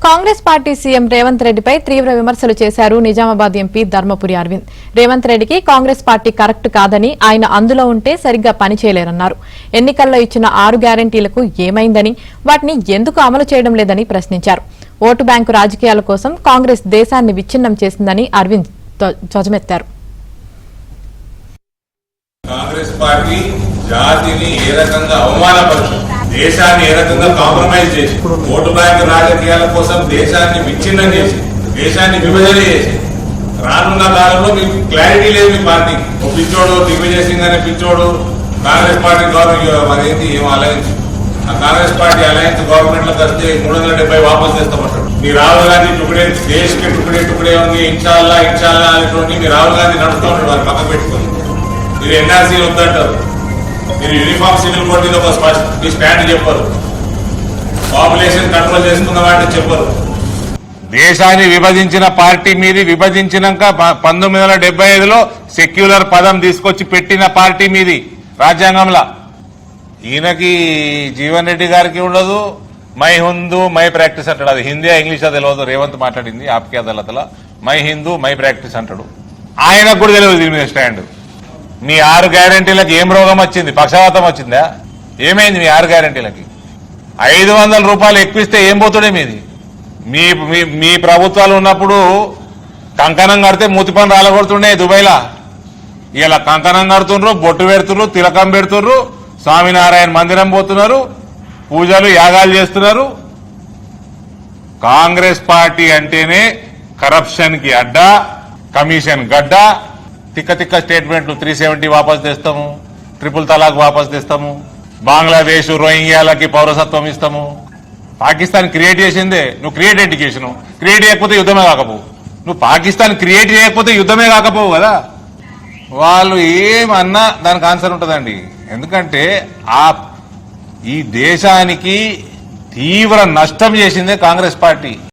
Congress party CM Revanth రెడ్డిపై తీవ్ర విమర్శలు చేశారు నిజామాబాద్ ఎంపీ ధర్మపురి అరవింద్. రేవంత్ రెడ్డికి కాంగ్రెస్ పార్టీ కరెక్ట్ కాదని, ఆయన అందులో ఉంటే సరిగ్గా పనిచేయలేరన్నారు. ఎన్నికల్లో ఇచ్చిన 6 గ్యారెంటీలకు ఏమైందని, వాటిని ఎందుకు అమలు చేయడం లేదని ప్రశ్నించారు. ఓటు బ్యాంకు రాజకీయాల కోసం కాంగ్రెస్ దేశాన్ని విచ్ఛిన్నం చేసిందని అరవింద్ ధ్వజమెత్తారు. కాంగ్రెస్ పార్టీ జాతిని ఏ రకంగా అవమానపరుస్తుంది, దేశాన్ని ఏ రకంగా కాంప్రమైజ్ చేసి, ఓటు బ్యాంక్ రాజకీయాల కోసం దేశాన్ని విచ్ఛిన్నం చేసి, దేశాన్ని విభజన చేసి, రానున్న కాలంలో మీకు క్లారిటీ లేదు. మీ పార్టీ పిచ్చోడు దిగ్విజయ్ సింగ్ అనే పిచ్చోడు కాంగ్రెస్ పార్టీ గవర్నమెంట్ మరేంటి ఏం అలయన్స్, ఆ కాంగ్రెస్ పార్టీ అలయన్స్ గవర్నమెంట్ లోకి వస్తే 370 వాపస్ చేస్తామంటాడు. మీ రాహుల్ గాంధీ టుకుడే దేశ్ కి టుకుడే ఉంది, ఇన్షాల్లా అనేటువంటి మీ రాహుల్ గాంధీ నడుస్తూ ఉంటాడు. వారు పక్కన పెట్టుకొని మీరు ఎన్ఆర్సీ వద్దంటారు, మీరు యూనిఫామ్ సివిల్ కోడ్ మీద ఒక స్టాండ్ చెప్పరు, పాపులేషన్ కంట్రోల్ చేసుకున్న వాటిని చెప్పరు. దేశాన్ని విభజించిన పార్టీ మీది, విభజించినాక 1975లో సెక్యులర్ పదం తీసుకొచ్చి పెట్టిన పార్టీ మీది రాజ్యాంగంలో. ఈయనకి జీవన్ రెడ్డి గారికి ఉండదు, మై హిందూ మై ప్రాక్టీస్ అంటాడు. అది హిందీ ఇంగ్లీష్ తెలియదు. రేవంత్ మాట్లాడింది ఆప్కే అదాలతలో మై హిందూ మై ప్రాక్టీస్ అంటాడు. ఆయనకు కూడా తెలియదు దీని మీద స్టాండ్. మీ 6 గ్యారెంటీలకు ఏం రోగం వచ్చింది? పక్షవాతం వచ్చిందా? ఏమైంది మీ 6 గ్యారెంటీలకి? 500 రూపాయలు ఎక్కువిస్తే ఏం పోతుండే మీది? మీ ప్రభుత్వాలు ఉన్నప్పుడు కంకణం కడితే మూతి పని రాలగొడుతుండే దుబాయ్లా. ఇలా కంకణం కడుతుండ్రు, బొట్టు పెడుతున్నారు, తిలకం పెడుతున్నారు, స్వామినారాయణ మందిరం పోతున్నారు, పూజలు యాగాలు చేస్తున్నారు. కాంగ్రెస్ పార్టీ అంటేనే కరప్షన్ కి అడ్డా, కమిషన్ గడ్డ. తిక్క స్టేట్మెంట్లు 370 వాపస్ తెస్తాము, 3 తలాక్ వాపస్ తెస్తాము, బంగ్లాదేశ్ రోహింగ్యాలకి పౌరసత్వం ఇస్తాము. పాకిస్తాన్ క్రియేట్ చేసిందే, నువ్వు క్రియేట్ ఎడ్యుకేషన్ క్రియేట్ చేయకపోతే యుద్ధమే కాకపోవు. నువ్వు పాకిస్తాన్ క్రియేట్ చేయకపోతే యుద్ధమే కాకపోవు కదా. వాళ్ళు ఏమన్నా దానికి ఆన్సర్ ఉంటుందండి. ఎందుకంటే ఈ దేశానికి తీవ్ర నష్టం చేసిందే కాంగ్రెస్ పార్టీ.